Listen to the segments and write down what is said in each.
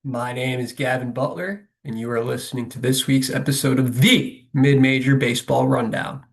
My name is Gavin Butler, and you are listening to this week's episode of the Mid-Major Baseball Rundown.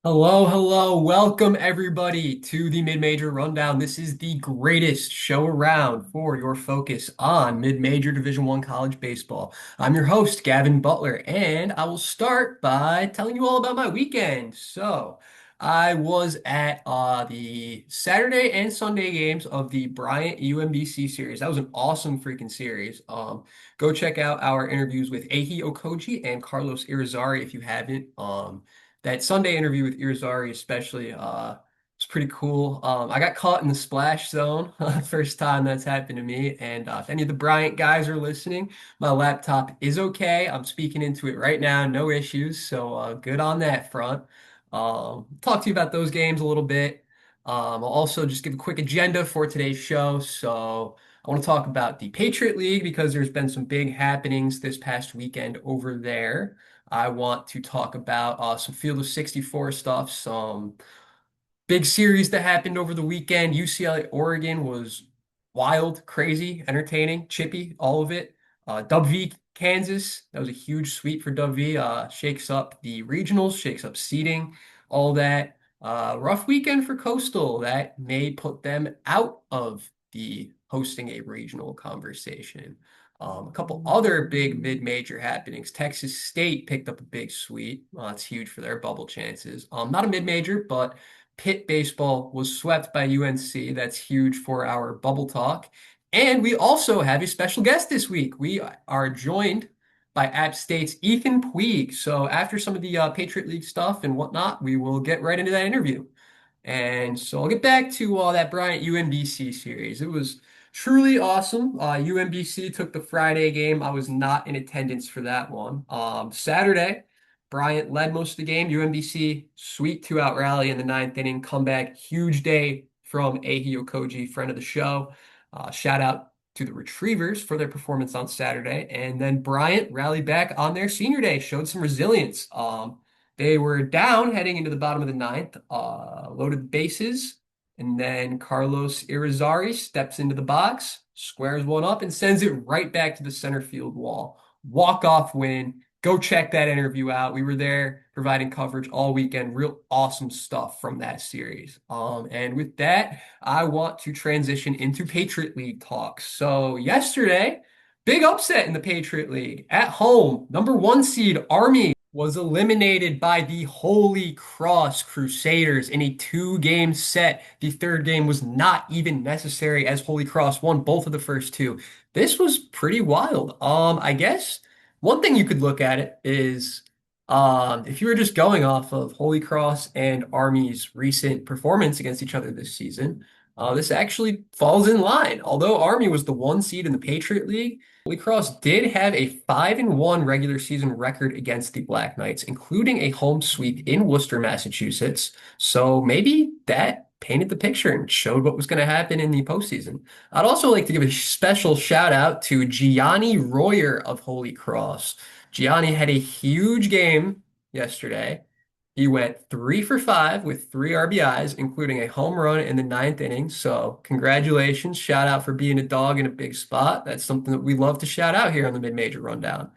Hello, hello. Welcome everybody to the Mid-Major Rundown. This is the greatest show around for your focus on mid-major Division One college baseball. I'm your host, Gavin Butler, and I will start by telling you all about my weekend. I was at the Saturday and Sunday games of the Bryant UMBC series. That was an awesome freaking series. Go check out our interviews with Ehi Okoji and Carlos Irizarry if you haven't. That Sunday interview with Irizarry especially was pretty cool. I got caught in the splash zone, first time that's happened to me. And if any of the Bryant guys are listening, my laptop is okay. I'm speaking into it right now, no issues. So good on that front. Talk to you about those games a little bit. I'll also just give a quick agenda for today's show. So I want to talk about the Patriot League because there's been some big happenings this past weekend over there. I want to talk about some Field of 64 stuff, some big series that happened over the weekend. UCLA, Oregon was wild, crazy, entertaining, chippy, all of it. Dub V, Kansas, that was a huge sweep for Dub V. Shakes up the regionals, shakes up seeding, all that. Rough weekend for Coastal. That may put them out of the hosting a regional conversation. A couple other big mid-major happenings. Texas State picked up a big sweep. It's huge for their bubble chances. Not a mid-major, but Pitt baseball was swept by UNC. That's huge for our bubble talk. And we also have a special guest this week. We are joined by App State's Ethan Puig. So after some of the Patriot League stuff and whatnot, we will get right into that interview. And so I'll get back to that Bryant UMBC series. It was truly awesome. UMBC took the Friday game. I was not in attendance for that one. Saturday, Bryant led most of the game. UMBC sweet two-out rally in the ninth inning, comeback, huge day from Ehi Okoji, friend of the show. Shout out to the Retrievers for their performance on Saturday. And then Bryant rallied back on their senior day, showed some resilience. They were down heading into the bottom of the ninth, loaded the bases, and then Carlos Irizarry steps into the box, squares one up, and sends it right back to the center field wall. Walk-off win. Go check that interview out. We were there providing coverage all weekend. Real awesome stuff from that series. And with that, I want to transition into Patriot League talks. So yesterday, big upset in the Patriot League. At home, number one seed Army was eliminated by the Holy Cross Crusaders in a two-game set. The third game was not even necessary as Holy Cross won both of the first two. This was pretty wild. I guess one thing you could look at it is if you were just going off of Holy Cross and Army's recent performance against each other this season, this actually falls in line. Although Army was the one seed in the Patriot League, Holy Cross did have a 5-1 regular season record against the Black Knights, including a home sweep in Worcester, Massachusetts. So maybe that painted the picture and showed what was going to happen in the postseason. I'd also like to give a special shout out to Gianni Royer of Holy Cross. Gianni had a huge game yesterday. He went 3 for 5 with 3 RBIs, including a home run in the ninth inning. So, congratulations. Shout out for being a dog in a big spot. That's something that we love to shout out here on the Mid-Major Rundown.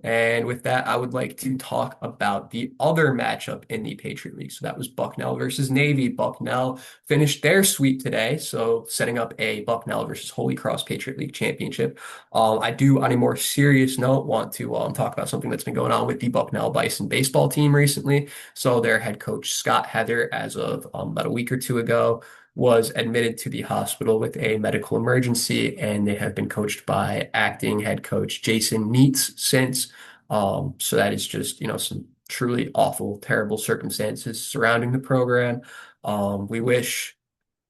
And with that, I would like to talk about the other matchup in the Patriot League. So that was Bucknell versus Navy. Bucknell finished their sweep today, so setting up a Bucknell versus Holy Cross Patriot League championship. I do, on a more serious note, want to talk about something that's been going on with the Bucknell Bison baseball team recently. So their head coach, Scott Heather, as of about a week or two ago, was admitted to the hospital with a medical emergency, and they have been coached by acting head coach Jason Neitz since. So that is just, some truly awful, terrible circumstances surrounding the program. We wish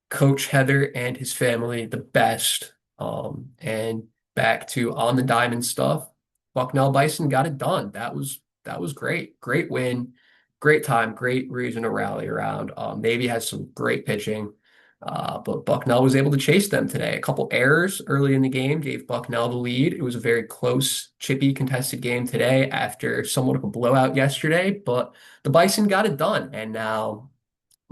Coach Heather and his family the best. And back to on the diamond stuff, Bucknell Bison got it done. That was great. Great win. great time, great reason to rally around. Navy has some great pitching, but Bucknell was able to chase them today. A couple errors early in the game gave Bucknell the lead. It was a very close, chippy, contested game today after somewhat of a blowout yesterday, but the Bison got it done, and now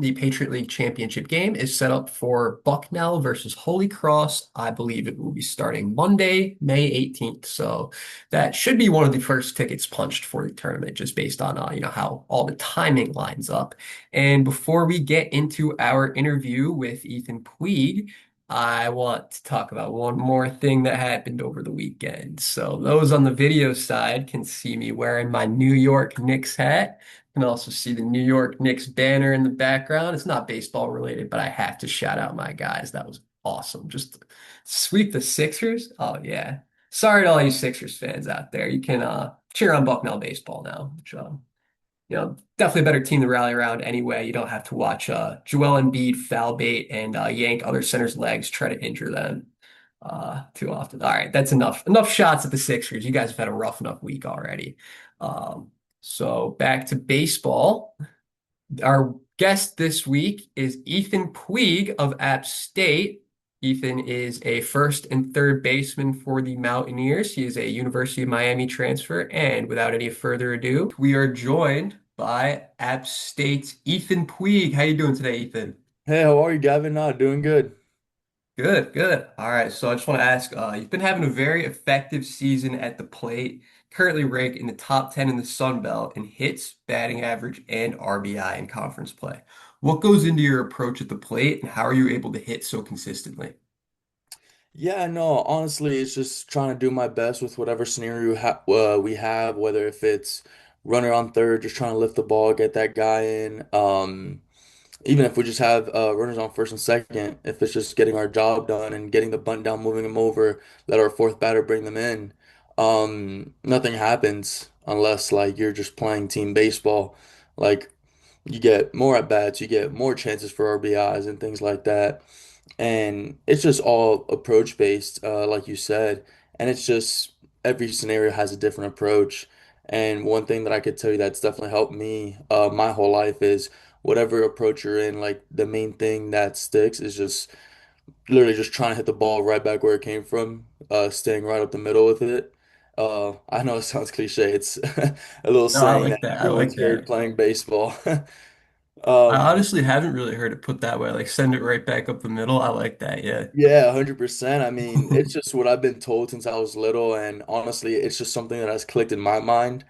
the Patriot League championship game is set up for Bucknell versus Holy Cross. I believe it will be starting Monday, May 18th. So that should be one of the first tickets punched for the tournament, just based on how all the timing lines up. And before we get into our interview with Ethan Puig, I want to talk about one more thing that happened over the weekend. So those on the video side can see me wearing my New York Knicks hat. You can also see the New York Knicks banner in the background. It's not baseball related, but I have to shout out my guys. That was awesome. Just sweep the Sixers. Oh yeah. Sorry to all you Sixers fans out there. You can cheer on Bucknell baseball now, which definitely a better team to rally around anyway. You don't have to watch Joel Embiid foul bait and yank other centers' legs, try to injure them too often. All right, that's enough. Enough shots at the Sixers. You guys have had a rough enough week already. So back to baseball. Our guest this week is Ethan Puig of App State. Ethan is a first and third baseman for the Mountaineers. He is a University of Miami transfer. And without any further ado, we are joined by App State's Ethan Puig. How you doing today, Ethan? Hey, how are you, Gavin? Doing good. Good, good. All right, so I just want to ask, you've been having a very effective season at the plate, currently ranked in the top 10 in the Sun Belt in hits, batting average, and RBI in conference play. What goes into your approach at the plate, and how are you able to hit so consistently? Yeah, no, honestly, it's just trying to do my best with whatever scenario we have, whether if it's runner on third, just trying to lift the ball, get that guy in. Even if we just have runners on first and second, if it's just getting our job done and getting the bunt down, moving them over, let our fourth batter bring them in. Nothing happens unless like you're just playing team baseball. Like you get more at bats, you get more chances for RBIs and things like that. And it's just all approach based, like you said. And it's just every scenario has a different approach. And one thing that I could tell you that's definitely helped me my whole life is whatever approach you're in, like the main thing that sticks is just literally just trying to hit the ball right back where it came from, staying right up the middle with it. I know it sounds cliche. It's a little No, I saying that like that. I everyone's like heard that. playing baseball. I Um, honestly haven't really heard it put that way. Like send it right back up the middle. I like that. Yeah. Yeah, 100%. I mean, it's just what I've been told since I was little, and honestly, it's just something that has clicked in my mind.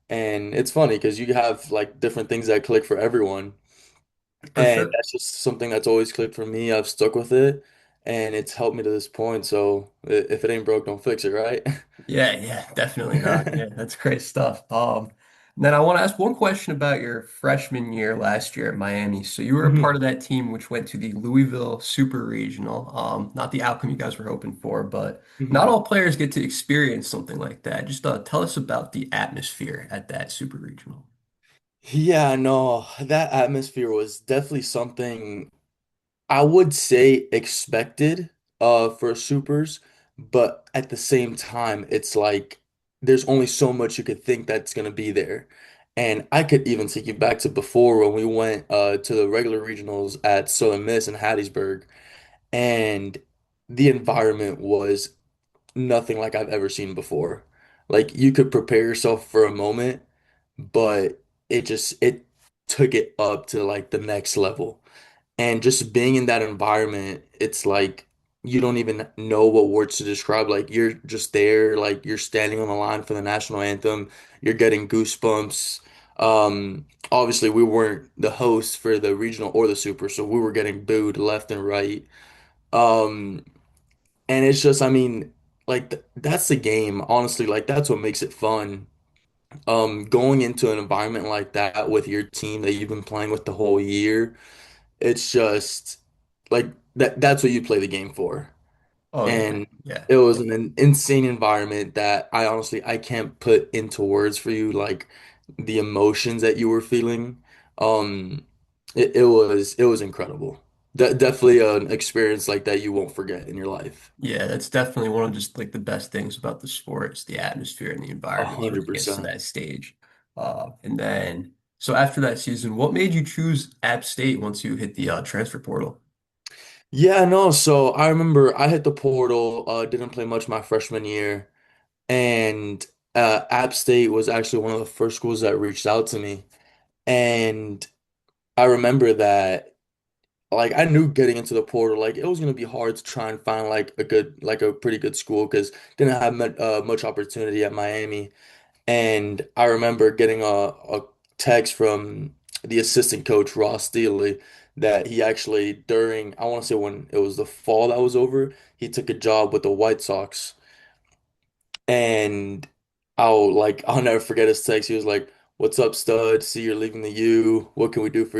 And it's funny because you have like different things that click for everyone, For and sure. that's just something that's always clicked for me. I've stuck with it, and it's helped me to this point. So if it ain't broke, don't fix it, right? Yeah, yeah, definitely not. Yeah, that's great stuff. Then I want to ask one question about your freshman year last year at Miami. So you were a part Mhm. of that team which went to the Louisville Super Regional. Not the outcome you guys were hoping for, but not Mhm. all players get to experience something like that. Just tell us about the atmosphere at that Super Regional. Yeah, no, that atmosphere was definitely something I would say expected for supers, but at the same time, it's like there's only so much you could think that's gonna be there. And I could even take you back to before when we went to the regular regionals at Southern Miss in Hattiesburg, and the environment was nothing like I've ever seen before. Like you could prepare yourself for a moment, but it took it up to like the next level. And just being in that environment, it's like you don't even know what words to describe. Like you're just there, like you're standing on the line for the national anthem, you're getting goosebumps. Obviously we weren't the hosts for the regional or the super, so we were getting booed left and right. Um, and it's just, I mean, like that's the game, honestly, like that's what makes it fun. Going into an environment like that with your team that you've been playing with the whole year, it's just like that's what you play the game for. Oh yeah, And yeah. it was an insane environment that I honestly I can't put into words for you like the emotions that you were feeling. Um it was incredible. Definitely an experience like that you won't forget in your life. Yeah, that's definitely one of just like the best things about the sport is the atmosphere and the A environment when hundred it gets to percent. that stage. And then So after that season, what made you choose App State once you hit the transfer portal? Yeah, no, so I remember I hit the portal, didn't play much my freshman year, and App State was actually one of the first schools that reached out to me. And I remember that like I knew getting into the portal, like it was gonna be hard to try and find like a pretty good school because didn't have much opportunity at Miami. And I remember getting a text from the assistant coach, Ross Steely, that he actually, during, I want to say when it was the fall that was over, he took a job with the White Sox. And I'll never forget his text. He was like, "What's up, stud? See you're leaving the U. What can we do for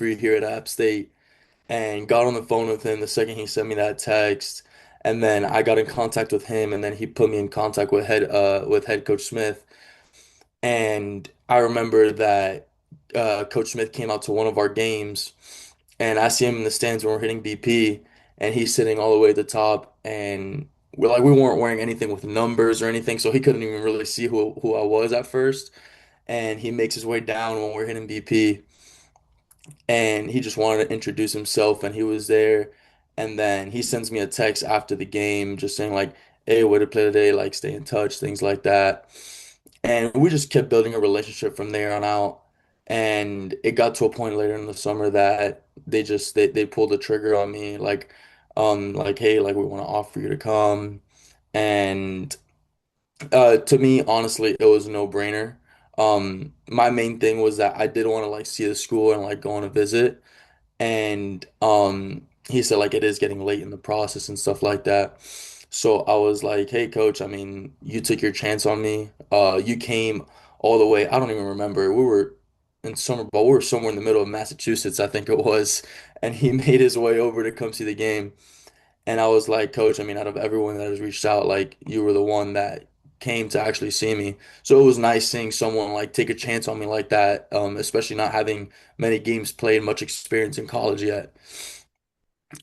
you here at App State?" And got on the phone with him the second he sent me that text. And then I got in contact with him, and then he put me in contact with head coach Smith. And I remember that Coach Smith came out to one of our games, and I see him in the stands when we're hitting BP, and he's sitting all the way at the top, and we weren't wearing anything with numbers or anything, so he couldn't even really see who I was at first. And he makes his way down when we're hitting BP, and he just wanted to introduce himself, and he was there. And then he sends me a text after the game, just saying like, "Hey, way to play today, like stay in touch," things like that. And we just kept building a relationship from there on out. And it got to a point later in the summer that they pulled the trigger on me, like, hey, like we want to offer you to come. And to me, honestly, it was a no-brainer. My main thing was that I did want to like see the school and like go on a visit. And he said like it is getting late in the process and stuff like that. So I was like, "Hey coach, I mean, you took your chance on me. You came all the way. I don't even remember. We were in summer ball. We were somewhere in the middle of Massachusetts, I think it was, and he made his way over to come see the game." And I was like, "Coach, I mean, out of everyone that has reached out, like you were the one that came to actually see me." So it was nice seeing someone like take a chance on me like that, especially not having many games played, much experience in college yet.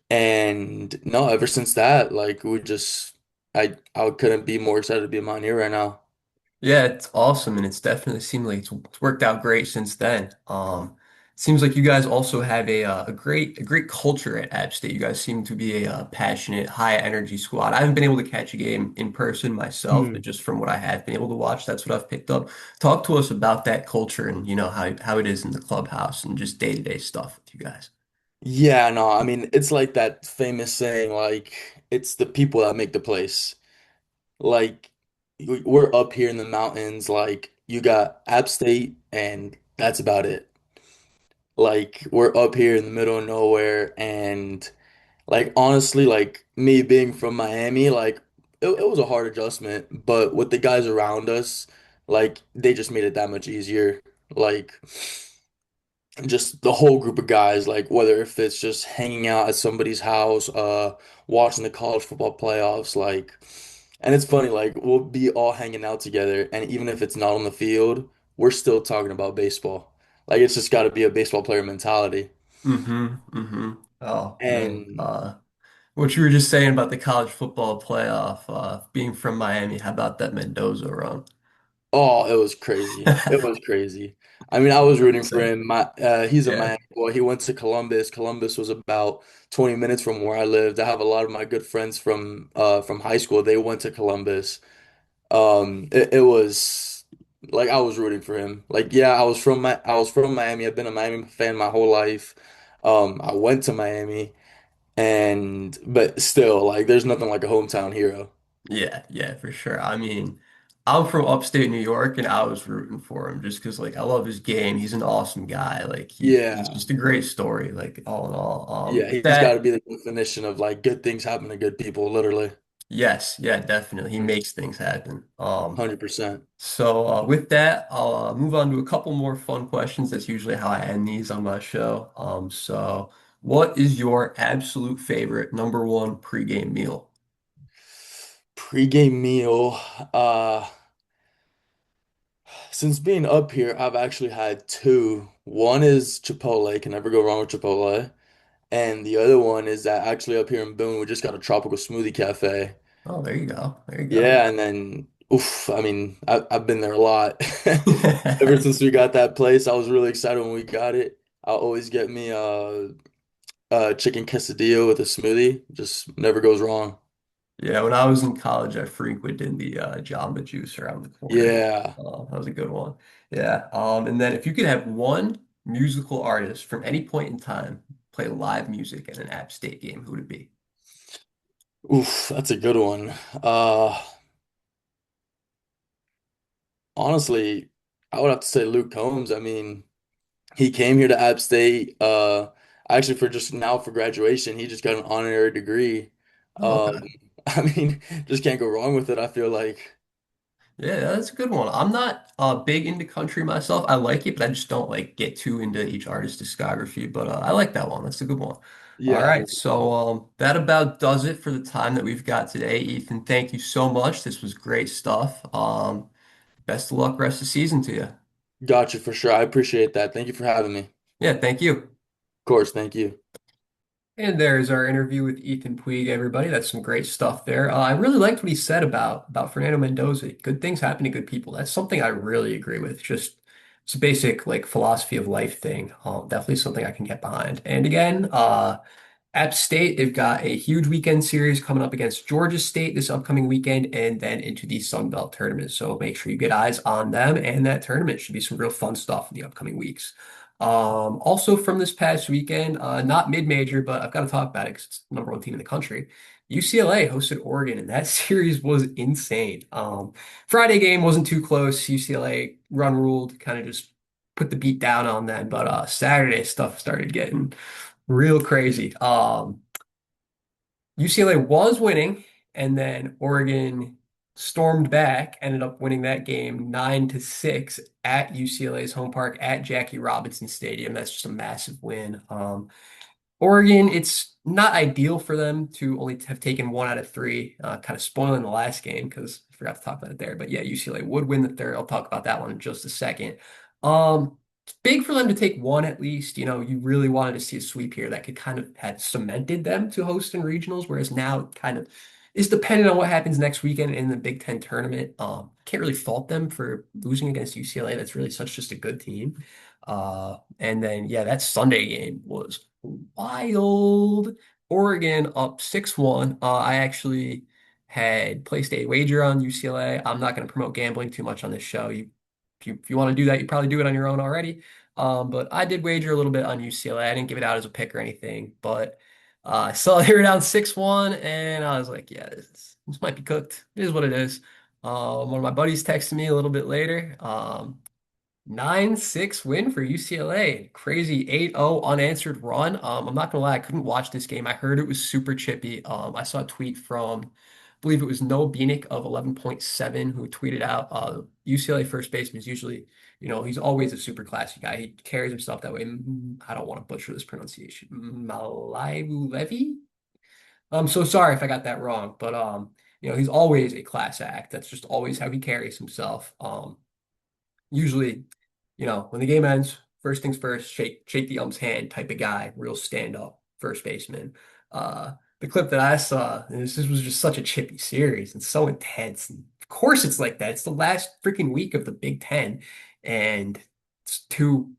And no, ever since that, like I couldn't be more excited to be a Mountaineer right now. Yeah, it's awesome, and it's definitely seemed like it's worked out great since then. Seems like you guys also have a great culture at App State. You guys seem to be a passionate, high energy squad. I haven't been able to catch a game in person myself, but Hmm. just from what I have been able to watch, that's what I've picked up. Talk to us about that culture and how it is in the clubhouse and just day-to-day stuff with you guys. Yeah, no, I mean it's like that famous saying, like it's the people that make the place. Like we're up here in the mountains, like you got App State, and that's about it. Like we're up here in the middle of nowhere, and like honestly, like me being from Miami, like it was a hard adjustment, but with the guys around us, like they just made it that much easier. Like just the whole group of guys, like whether if it's just hanging out at somebody's house, watching the college football playoffs, like, and it's funny, like we'll be all hanging out together, and even if it's not on the field, we're still talking about baseball. Like it's just got to be a baseball player mentality. Mm-hmm. Oh man. And What you were just saying about the college football playoff, being from Miami, how about that Mendoza run? oh, it was crazy. It was crazy. I mean, I was rooting for Same. him. He's a Yeah. Miami boy. He went to Columbus. Columbus was about 20 minutes from where I lived. I have a lot of my good friends from high school. They went to Columbus. It was like I was rooting for him. Like, yeah, I was from Miami. I've been a Miami fan my whole life. I went to Miami, and but still, like, there's nothing like a hometown hero. Yeah, for sure. I mean, I'm from upstate New York and I was rooting for him just because like I love his game. He's an awesome guy. Like he's Yeah. just a great story, like all in all. Yeah, With he's got to that, be the definition of like good things happen to good people, literally. yes, yeah, definitely. He makes things happen. 100%. With that, I'll move on to a couple more fun questions. That's usually how I end these on my show. What is your absolute favorite number one pregame meal? Pre-game meal. Uh, since being up here, I've actually had two. One is Chipotle, can never go wrong with Chipotle. And the other one is that actually up here in Boone, we just got a tropical smoothie cafe. Oh, there you go. There you go. Yeah, and then Oof, I mean, I've been there a lot. Ever since we got that place, I was really excited when we got it. I'll always get me chicken quesadilla with a smoothie. Just never goes wrong. Yeah, when I was in college, I frequented the Jamba Juice around the corner. Yeah. That was a good one. Yeah. And then if you could have one musical artist from any point in time play live music at an App State game, who would it be? Oof, that's a good one. Uh, Honestly, I would have to say Luke Combs. I mean, he came here to App State, actually for just now for graduation. He just got an honorary degree. Oh, Um, okay. I mean, just can't go wrong with it, I feel like. Yeah, that's a good one. I'm not big into country myself. I like it, but I just don't like get too into each artist's discography. But I like that one. That's a good one. All Yeah, right, so that about does it for the time that we've got today, Ethan. Thank you so much. This was great stuff. Best of luck rest of the season to you. got you for sure. I appreciate that. Thank you for having me. Of Yeah, thank you. course, thank you. And there's our interview with Ethan Puig, everybody. That's some great stuff there. I really liked what he said about Fernando Mendoza. Good things happen to good people. That's something I really agree with. Just it's a basic like philosophy of life thing. Definitely something I can get behind. And again, App State, they've got a huge weekend series coming up against Georgia State this upcoming weekend and then into the Sun Belt tournament. So make sure you get eyes on them and that tournament. Should be some real fun stuff in the upcoming weeks. Also from this past weekend, not mid-major, but I've got to talk about it because it's the number one team in the country. UCLA hosted Oregon, and that series was insane. Friday game wasn't too close. UCLA run ruled, kind of just put the beat down on them. But Saturday stuff started getting real crazy. UCLA was winning, and then Oregon stormed back, ended up winning that game 9-6 at UCLA's home park at Jackie Robinson Stadium. That's just a massive win. Oregon, it's not ideal for them to only have taken 1 out of 3, kind of spoiling the last game because I forgot to talk about it there. But yeah, UCLA would win the third. I'll talk about that one in just a second. It's big for them to take one at least. You know, you really wanted to see a sweep here that could kind of had cemented them to host in regionals, whereas now it kind of is dependent on what happens next weekend in the Big Ten tournament. Can't really fault them for losing against UCLA. That's really such just a good team. And then yeah, that Sunday game was wild. Oregon up 6-1. I actually had placed a wager on UCLA. I'm not going to promote gambling too much on this show. If you want to do that, you probably do it on your own already. But I did wager a little bit on UCLA. I didn't give it out as a pick or anything, but I saw they were down 6-1, and I was like, yeah, this might be cooked. It is what it is. One of my buddies texted me a little bit later. 9-6 win for UCLA. Crazy 8-0 unanswered run. I'm not gonna lie, I couldn't watch this game. I heard it was super chippy. I saw a tweet from, I believe it was Noah Beanick of 11.7 who tweeted out UCLA first baseman is usually, he's always a super classy guy. He carries himself that way. I don't want to butcher this pronunciation. Malaivu Levy? I'm so sorry if I got that wrong, but he's always a class act. That's just always how he carries himself. Usually, when the game ends, first things first, shake the ump's hand type of guy, real stand up first baseman. The clip that I saw, and this was just such a chippy series and so intense. And of course, it's like that. It's the last freaking week of the Big Ten, and it's two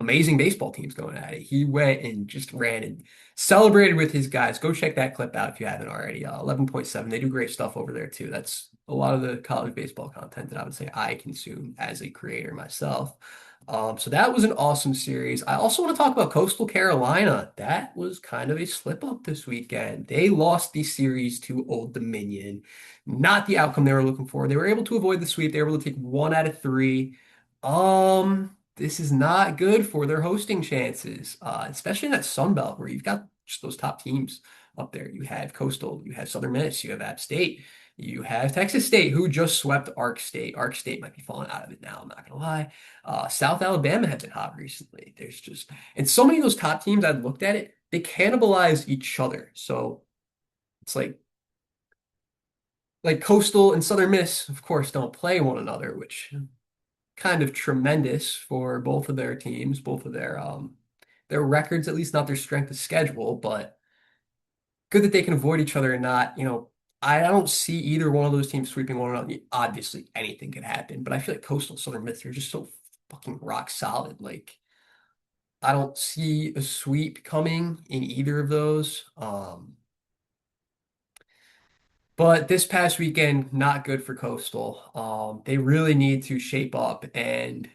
amazing baseball teams going at it. He went and just ran and celebrated with his guys. Go check that clip out if you haven't already. 11.7. They do great stuff over there too. That's a lot of the college baseball content that I would say I consume as a creator myself. So that was an awesome series. I also want to talk about Coastal Carolina. That was kind of a slip up this weekend. They lost the series to Old Dominion. Not the outcome they were looking for. They were able to avoid the sweep. They were able to take 1 out of 3. This is not good for their hosting chances, especially in that Sun Belt where you've got just those top teams up there. You have Coastal, you have Southern Miss, you have App State, you have Texas State, who just swept Ark State. Ark State might be falling out of it now, I'm not gonna lie. South Alabama had been hot recently. And so many of those top teams, I've looked at it, they cannibalize each other. So it's like Coastal and Southern Miss, of course, don't play one another, which kind of tremendous for both of their teams, both of their records, at least not their strength of schedule, but good that they can avoid each other and not, I don't see either one of those teams sweeping one another. Obviously, anything could happen, but I feel like Coastal Southern Miss are just so fucking rock solid. Like, I don't see a sweep coming in either of those. But this past weekend, not good for Coastal. They really need to shape up and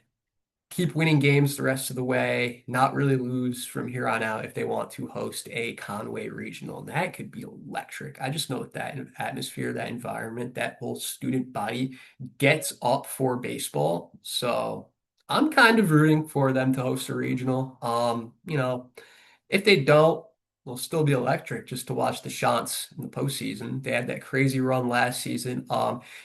keep winning games the rest of the way, not really lose from here on out if they want to host a Conway regional. And that could be electric. I just know that atmosphere, that environment, that whole student body gets up for baseball. So I'm kind of rooting for them to host a regional. If they don't, will still be electric just to watch the Shants in the postseason. They had that crazy run last season.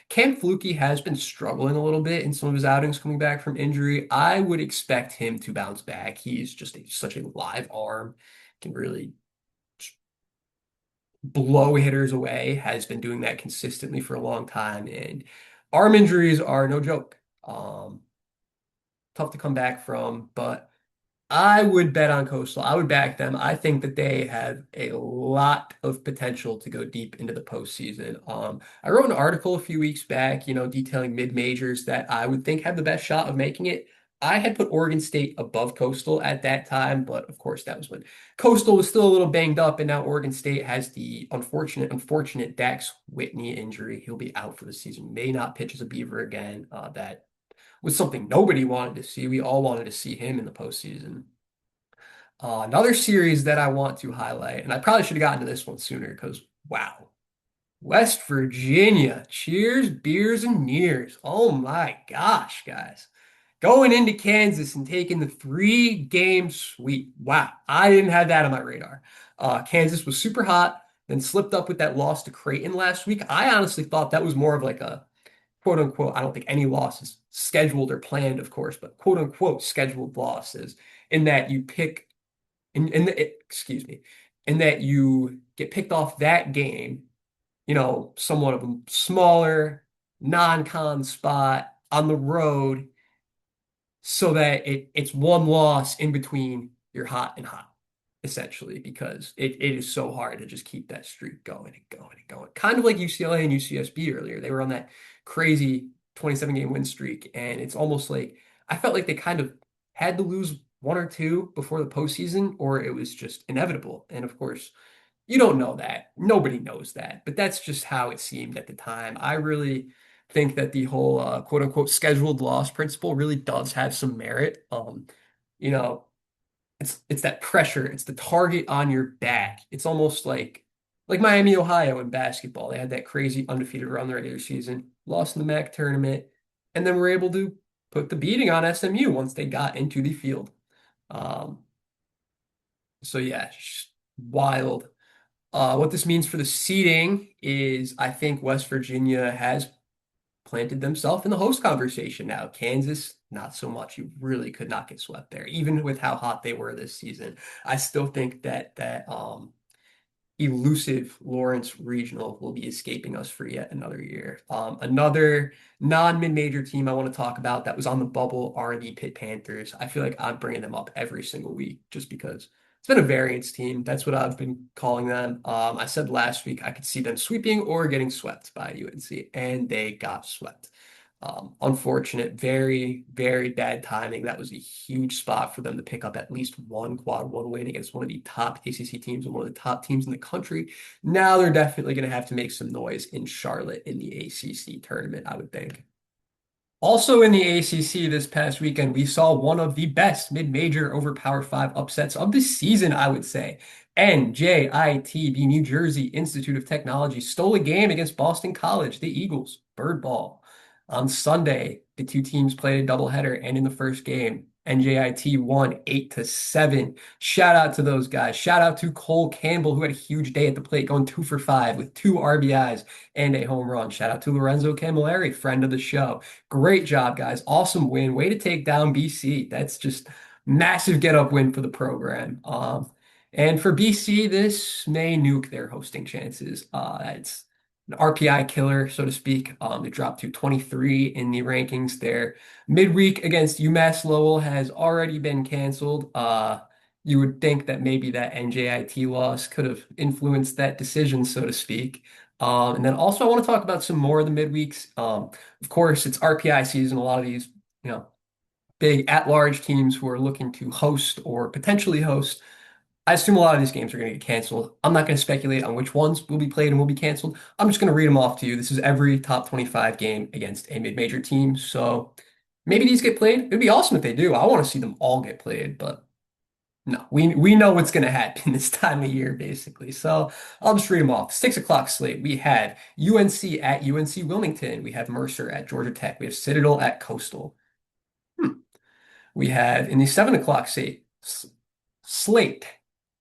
Cam Flukie has been struggling a little bit in some of his outings coming back from injury. I would expect him to bounce back. He's just such a live arm, can really blow hitters away, has been doing that consistently for a long time. And arm injuries are no joke. Tough to come back from, but I would bet on Coastal. I would back them. I think that they have a lot of potential to go deep into the postseason. I wrote an article a few weeks back, detailing mid-majors that I would think have the best shot of making it. I had put Oregon State above Coastal at that time, but of course that was when Coastal was still a little banged up, and now Oregon State has the unfortunate Dax Whitney injury. He'll be out for the season, may not pitch as a Beaver again. That was something nobody wanted to see. We all wanted to see him in the postseason. Another series that I want to highlight, and I probably should have gotten to this one sooner because, wow, West Virginia, cheers, beers, and nears. Oh my gosh, guys. Going into Kansas and taking the three-game sweep. Wow, I didn't have that on my radar. Kansas was super hot, then slipped up with that loss to Creighton last week. I honestly thought that was more of like a quote unquote, I don't think any losses scheduled or planned, of course, but quote unquote scheduled losses in that you pick excuse me, in that you get picked off that game, somewhat of a smaller non-con spot on the road so that it's one loss in between you're hot and hot, essentially, because it is so hard to just keep that streak going and going and going. Kind of like UCLA and UCSB earlier. They were on that crazy 27 game win streak, and it's almost like I felt like they kind of had to lose one or two before the postseason, or it was just inevitable. And of course, you don't know that. Nobody knows that, but that's just how it seemed at the time. I really think that the whole quote unquote scheduled loss principle really does have some merit. You know, it's that pressure, it's the target on your back. It's almost like Miami, Ohio in basketball. They had that crazy undefeated run the regular season, lost in the MAC tournament, and then were able to put the beating on SMU once they got into the field. Um, so yeah, wild. What this means for the seeding is I think West Virginia has planted themselves in the host conversation now. Kansas, not so much. You really could not get swept there, even with how hot they were this season. I still think that elusive Lawrence Regional will be escaping us for yet another year. Another non-mid-major team I want to talk about that was on the bubble are the Pitt Panthers. I feel like I'm bringing them up every single week just because it's been a variance team. That's what I've been calling them. I said last week I could see them sweeping or getting swept by UNC, and they got swept. Unfortunate, very, very bad timing. That was a huge spot for them to pick up at least one quad one win against one of the top ACC teams and one of the top teams in the country. Now they're definitely going to have to make some noise in Charlotte in the ACC tournament, I would think. Also in the ACC this past weekend, we saw one of the best mid-major over Power 5 upsets of the season, I would say. NJIT, the New Jersey Institute of Technology, stole a game against Boston College, the Eagles, bird ball. On Sunday, the two teams played a doubleheader, and in the first game, NJIT won 8-7. Shout out to those guys. Shout out to Cole Campbell, who had a huge day at the plate, going 2 for 5 with two RBIs and a home run. Shout out to Lorenzo Camilleri, friend of the show. Great job, guys. Awesome win. Way to take down BC. That's just massive get up win for the program. And for BC, this may nuke their hosting chances. It's an RPI killer, so to speak. They dropped to 23 in the rankings. Their midweek against UMass Lowell has already been canceled. You would think that maybe that NJIT loss could have influenced that decision, so to speak. And then also I want to talk about some more of the midweeks. Of course, it's RPI season. A lot of these, you know, big at-large teams who are looking to host or potentially host. I assume a lot of these games are going to get canceled. I'm not going to speculate on which ones will be played and will be canceled. I'm just going to read them off to you. This is every top 25 game against a mid-major team. So maybe these get played. It'd be awesome if they do. I want to see them all get played, but no, we know what's going to happen this time of year, basically. So I'll just read them off. 6 o'clock slate. We had UNC at UNC Wilmington. We have Mercer at Georgia Tech. We have Citadel at Coastal. Hmm. We have in the 7 o'clock slate.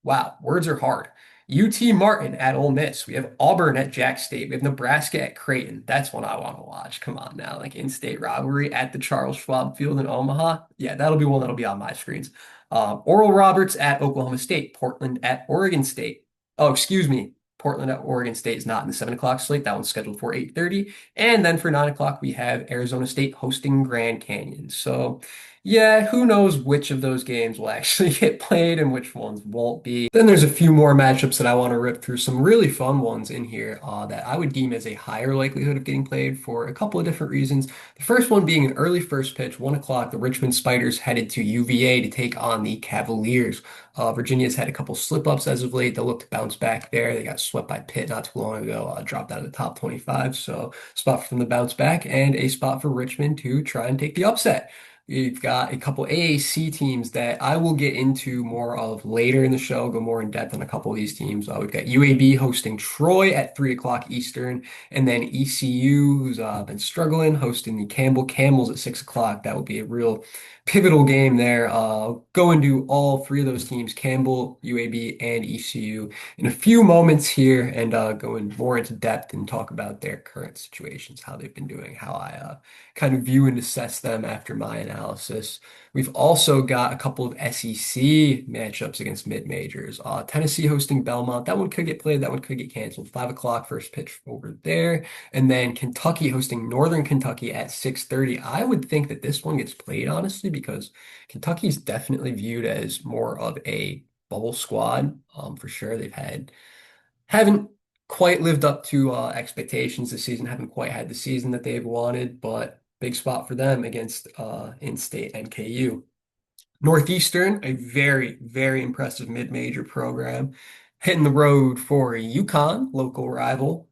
Wow, words are hard. UT Martin at Ole Miss. We have Auburn at Jack State. We have Nebraska at Creighton. That's one I want to watch. Come on now, like in-state rivalry at the Charles Schwab Field in Omaha. Yeah, that'll be one that'll be on my screens. Oral Roberts at Oklahoma State. Portland at Oregon State. Oh, excuse me. Portland at Oregon State is not in the 7 o'clock slate. That one's scheduled for 8:30. And then for 9 o'clock, we have Arizona State hosting Grand Canyon. So yeah, who knows which of those games will actually get played and which ones won't be. Then there's a few more matchups that I want to rip through, some really fun ones in here that I would deem as a higher likelihood of getting played for a couple of different reasons. The first one being an early first pitch, 1 o'clock, the Richmond Spiders headed to UVA to take on the Cavaliers. Virginia's had a couple slip-ups as of late. They'll look to bounce back there. They got swept by Pitt not too long ago, dropped out of the top 25. So spot for them to bounce back and a spot for Richmond to try and take the upset. We've got a couple AAC teams that I will get into more of later in the show, go more in depth on a couple of these teams. We've got UAB hosting Troy at 3 o'clock Eastern, and then ECU, who's been struggling, hosting the Campbell Camels at 6 o'clock. That will be a real pivotal game there. Go into all three of those teams, Campbell, UAB, and ECU, in a few moments here and go in more into depth and talk about their current situations, how they've been doing, how I kind of view and assess them after my analysis. We've also got a couple of SEC matchups against mid-majors. Tennessee hosting Belmont. That one could get played. That one could get canceled. 5 o'clock first pitch over there. And then Kentucky hosting Northern Kentucky at 6:30. I would think that this one gets played, honestly, because Kentucky's definitely viewed as more of a bubble squad, for sure. Haven't quite lived up to expectations this season, haven't quite had the season that they've wanted, but big spot for them against in-state NKU. Northeastern, a very, very impressive mid-major program, hitting the road for UConn, local rival.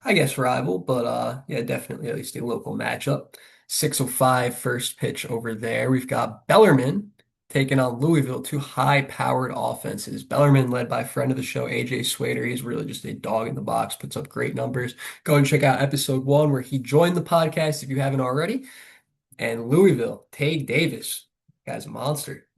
I guess rival, but yeah, definitely at least a local matchup. 6:05 first pitch over there. We've got Bellarmine taking on Louisville, two high-powered offenses. Bellarmine led by friend of the show, AJ Swader. He's really just a dog in the box, puts up great numbers. Go and check out episode 1 where he joined the podcast if you haven't already. And Louisville, Tay Davis, guy's a monster.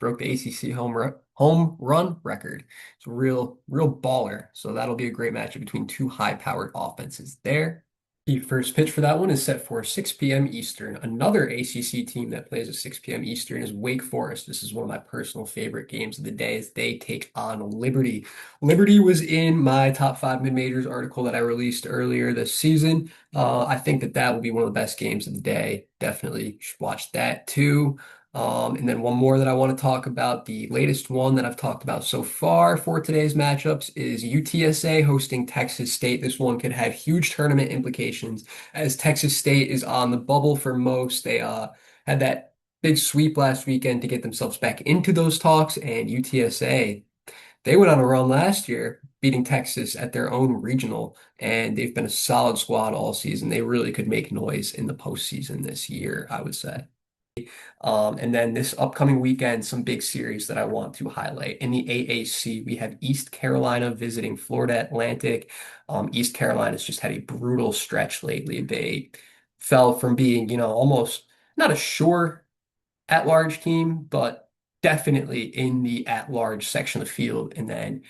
Broke the ACC home run record. It's a real baller. So that'll be a great matchup between two high-powered offenses there. The first pitch for that one is set for 6 p.m. Eastern. Another ACC team that plays at 6 p.m. Eastern is Wake Forest. This is one of my personal favorite games of the day as they take on Liberty. Liberty was in my top 5 mid-majors article that I released earlier this season. I think that will be one of the best games of the day. Definitely should watch that too. And then one more that I want to talk about, the latest one that I've talked about so far for today's matchups is UTSA hosting Texas State. This one could have huge tournament implications as Texas State is on the bubble for most. They had that big sweep last weekend to get themselves back into those talks, and UTSA, they went on a run last year, beating Texas at their own regional, and they've been a solid squad all season. They really could make noise in the postseason this year, I would say. And then this upcoming weekend, some big series that I want to highlight. In the AAC, we have East Carolina visiting Florida Atlantic. East Carolina's just had a brutal stretch lately. They fell from being, almost not a sure at-large team, but definitely in the at-large section of the field. And then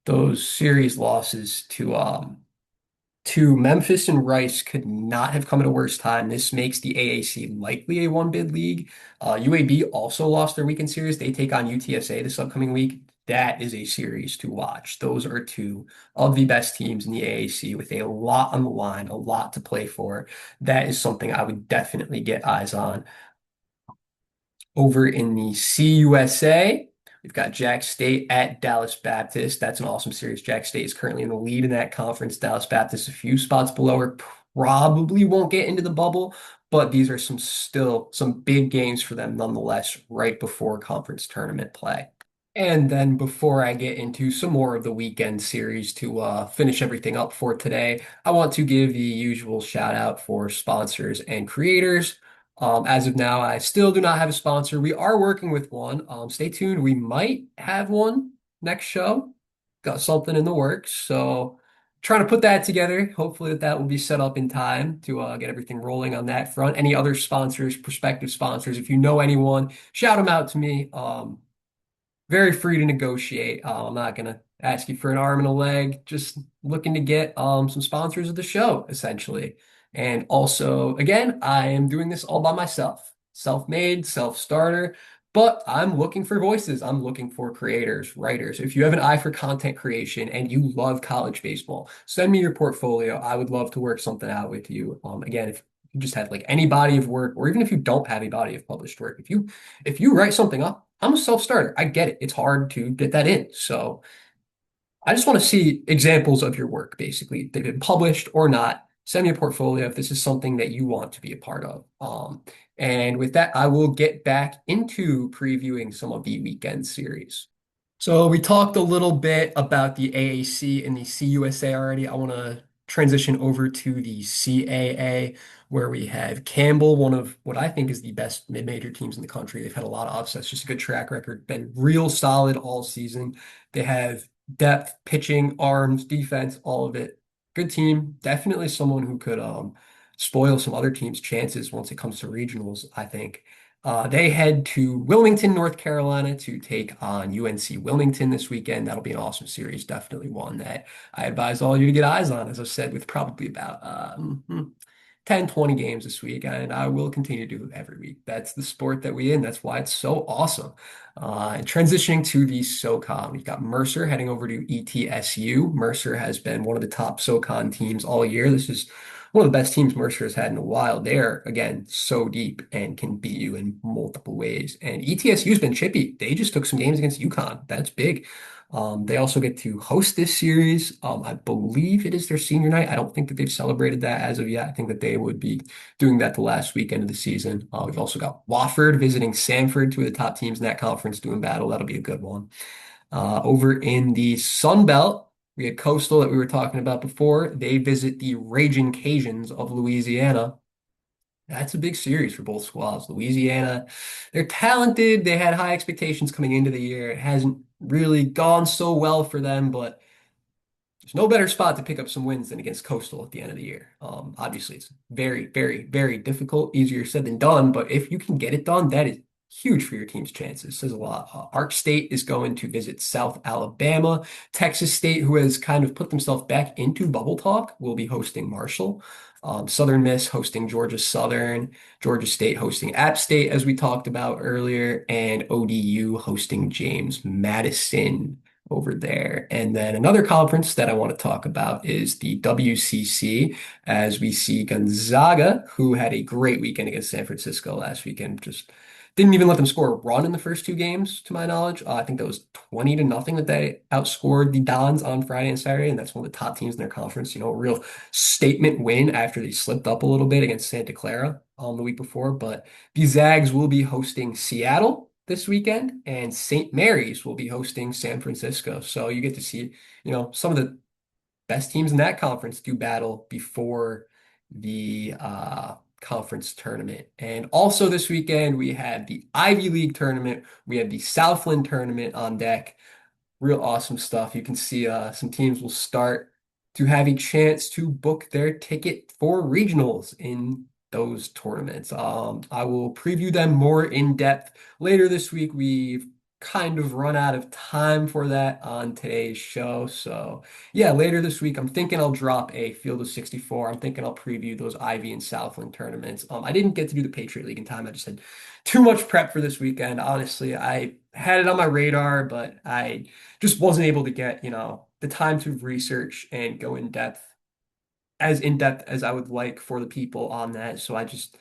those series losses to Memphis and Rice could not have come at a worse time. This makes the AAC likely a one-bid league. UAB also lost their weekend series. They take on UTSA this upcoming week. That is a series to watch. Those are two of the best teams in the AAC with a lot on the line, a lot to play for. That is something I would definitely get eyes on. Over in the CUSA, We've got Jack State at Dallas Baptist. That's an awesome series. Jack State is currently in the lead in that conference. Dallas Baptist a few spots below her. Probably won't get into the bubble, but these are still some big games for them nonetheless, right before conference tournament play. And then before I get into some more of the weekend series to finish everything up for today, I want to give the usual shout out for sponsors and creators. As of now, I still do not have a sponsor. We are working with one. Stay tuned. We might have one next show. Got something in the works. So trying to put that together. Hopefully that will be set up in time to get everything rolling on that front. Any other sponsors, prospective sponsors, if you know anyone, shout them out to me. Very free to negotiate. I'm not gonna ask you for an arm and a leg. Just looking to get some sponsors of the show, essentially. And also, again, I am doing this all by myself. Self-made, self-starter, but I'm looking for voices. I'm looking for creators, writers. If you have an eye for content creation and you love college baseball, send me your portfolio. I would love to work something out with you. Again, if you just have like any body of work, or even if you don't have a body of published work, if you write something up, I'm a self-starter. I get it. It's hard to get that in. So I just want to see examples of your work, basically. They've been published or not. Send me a portfolio if this is something that you want to be a part of. And with that, I will get back into previewing some of the weekend series. So we talked a little bit about the AAC and the CUSA already. I want to transition over to the CAA, where we have Campbell, one of what I think is the best mid-major teams in the country. They've had a lot of upsets, just a good track record, been real solid all season. They have depth, pitching, arms, defense, all of it. Good team. Definitely someone who could spoil some other teams' chances once it comes to regionals, I think. They head to Wilmington, North Carolina to take on UNC Wilmington this weekend. That'll be an awesome series. Definitely one that I advise all you to get eyes on, as I've said, with probably about 10, 20 games this week. And I will continue to do it every week. That's the sport that we in. That's why it's so awesome. And transitioning to the SoCon, we've got Mercer heading over to ETSU. Mercer has been one of the top SoCon teams all year. This is one of the best teams Mercer has had in a while. They're, again, so deep and can beat you in multiple ways. And ETSU's been chippy. They just took some games against UConn. That's big. They also get to host this series. I believe it is their senior night. I don't think that they've celebrated that as of yet. I think that they would be doing that the last weekend of the season. We've also got Wofford visiting Samford, two of the top teams in that conference doing battle. That'll be a good one. Over in the Sun Belt, we had Coastal that we were talking about before. They visit the Raging Cajuns of Louisiana. That's a big series for both squads. Louisiana, they're talented. They had high expectations coming into the year. It hasn't really gone so well for them, but there's no better spot to pick up some wins than against Coastal at the end of the year. Obviously, it's very, very, very difficult, easier said than done, but if you can get it done, that is huge for your team's chances. Says a lot. Ark State is going to visit South Alabama. Texas State, who has kind of put themselves back into bubble talk, will be hosting Marshall. Southern Miss hosting Georgia Southern. Georgia State hosting App State, as we talked about earlier, and ODU hosting James Madison over there. And then another conference that I want to talk about is the WCC, as we see Gonzaga, who had a great weekend against San Francisco last weekend, just didn't even let them score a run in the first two games, to my knowledge. I think that was 20-0 that they outscored the Dons on Friday and Saturday, and that's one of the top teams in their conference. A real statement win after they slipped up a little bit against Santa Clara the week before. But the Zags will be hosting Seattle this weekend, and St. Mary's will be hosting San Francisco. So you get to see, some of the best teams in that conference do battle before the conference tournament. And also this weekend, we have the Ivy League tournament. We have the Southland tournament on deck. Real awesome stuff. You can see some teams will start to have a chance to book their ticket for regionals in those tournaments. I will preview them more in depth later this week. We've kind of run out of time for that on today's show. So yeah, later this week, I'm thinking I'll drop a Field of 64. I'm thinking I'll preview those Ivy and Southland tournaments. I didn't get to do the Patriot League in time. I just had too much prep for this weekend. Honestly, I had it on my radar, but I just wasn't able to get, the time to research and go in depth as I would like for the people on that. So I just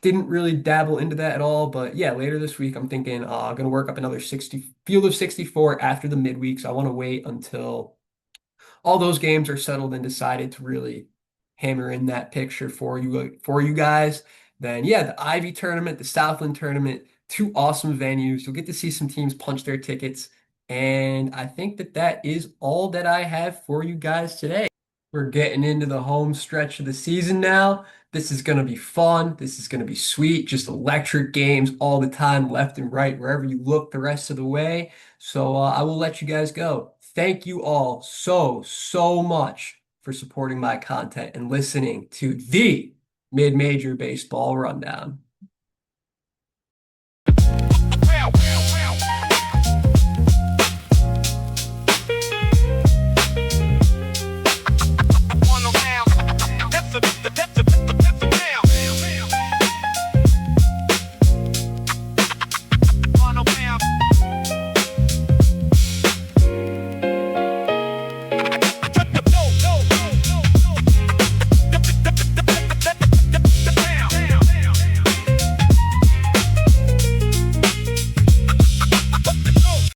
didn't really dabble into that at all. But yeah, later this week, I'm thinking I'm going to work up another 60 field of 64 after the midweek. So I want to wait until all those games are settled and decided to really hammer in that picture for you guys. Then yeah, the Ivy tournament, the Southland tournament, two awesome venues. You'll get to see some teams punch their tickets. And I think that that is all that I have for you guys today. We're getting into the home stretch of the season now. This is going to be fun. This is going to be sweet. Just electric games all the time, left and right, wherever you look the rest of the way. So I will let you guys go. Thank you all so much for supporting my content and listening to the Mid-Major Baseball Rundown.